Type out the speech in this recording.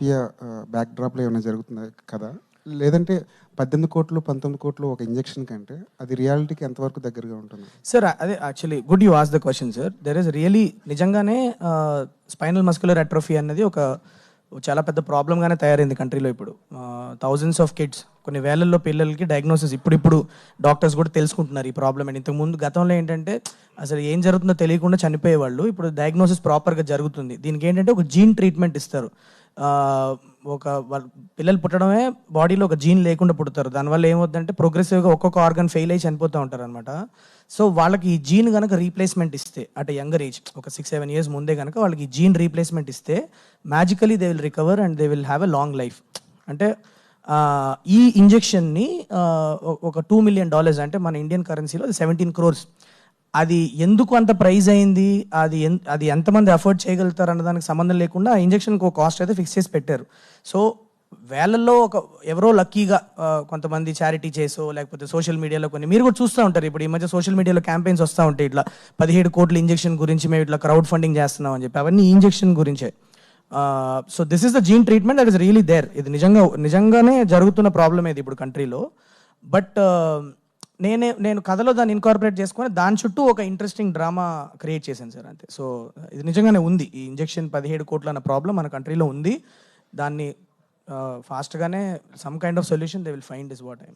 రాజకీయ బ్యాక్‌డ్రాప్‌లో ఏమైనా జరుగుతుందా కదా? లేదంటే 18 కోట్లు, 19 కోట్లు ఒక ఇంజెక్షన్ కంటే అది రియాలిటీకి ఎంతవరకు దగ్గరగా ఉంటుంది? సార్ అదే actually good you ask the question sir. There is really నిజంగానే స్పైనల్ మస్కులర్ అట్రోఫీ అన్నది ఒక చాలా పెద్ద ప్రాబ్లంగానే తయారైంది కంట్రీలో ఇప్పుడు. థౌజండ్స్ ఆఫ్ కిడ్స్, కొన్ని వేలల్లో పిల్లలకి డయాగ్నోసిస్ ఇప్పుడు డాక్టర్స్ కూడా తెలుసుకుంటున్నారు ఈ ప్రాబ్లం అని. ఇంతకుముందు గతంలో ఏంటంటే అసలు ఏం జరుగుతుందో తెలియకుండా చనిపోయేవాళ్ళు. ఇప్పుడు డయాగ్నోసిస్ ప్రాపర్గా జరుగుతుంది. దీనికి ఏంటంటే ఒక జీన్ ట్రీట్మెంట్ ఇస్తారు. ఒక పిల్లలు పుట్టడమే బాడీలో ఒక జీన్ లేకుండా పుడతారు. దానివల్ల ఏమవుతుందంటే ప్రోగ్రెసివ్గా ఒక్కొక్క ఆర్గన్ ఫెయిల్ అయ్యి చనిపోతూ ఉంటారు అనమాట. సో వాళ్ళకి ఈ జీన్ కనుక రీప్లేస్మెంట్ ఇస్తే అట్ యంగర్ ఏజ్, ఒక 6-7 ఇయర్స్ ముందే కనుక వాళ్ళకి ఈ జీన్ రీప్లేస్మెంట్ ఇస్తే మ్యాజికలీ they will recover and they will have a long life. అంటే ఈ ఇంజెక్షన్ని ఒక $2 million, అంటే మన ఇండియన్ కరెన్సీలో 17 crores. అది ఎందుకు అంత ప్రైజ్ అయింది, అది ఎంతమంది అఫోర్డ్ చేయగలుగుతారు అన్న దానికి సంబంధం లేకుండా ఆ ఇంజెక్షన్కి ఒక కాస్ట్ అయితే ఫిక్స్ చేసి పెట్టారు. సో వేలల్లో ఎవరో లక్కీగా కొంతమంది చారిటీ చేసో లేకపోతే సోషల్ మీడియాలో మీరు కూడా చూస్తూ ఉంటారు. ఇప్పుడు ఈ మధ్య సోషల్ మీడియాలో క్యాంపెయిన్స్ వస్తూ ఉంటాయి, ఇట్లా 17 కోట్ల ఇంజెక్షన్ గురించి మేము ఇట్లా క్రౌడ్ ఫండింగ్ చేస్తున్నాం అని చెప్పి. అవన్నీ ఇంజెక్షన్ గురించే. So this is the gene treatment that is really there. ఇది నిజంగానే జరుగుతున్న ప్రాబ్లమ్ ఇది ఇప్పుడు కంట్రీలో. బట్ నేను కథలో దాన్ని ఇన్కార్పొరేట్ చేసుకొని దాని చుట్టూ ఒక ఇంట్రెస్టింగ్ డ్రామా క్రియేట్ చేశాను సార్, అంతే. సో ఇది నిజంగానే ఉంది, ఈ ఇంజెక్షన్ 17 కోట్లు అన్న ప్రాబ్లం మన కంట్రీలో ఉంది. దాన్ని ఫాస్ట్గానే some kind of solution they will find is what I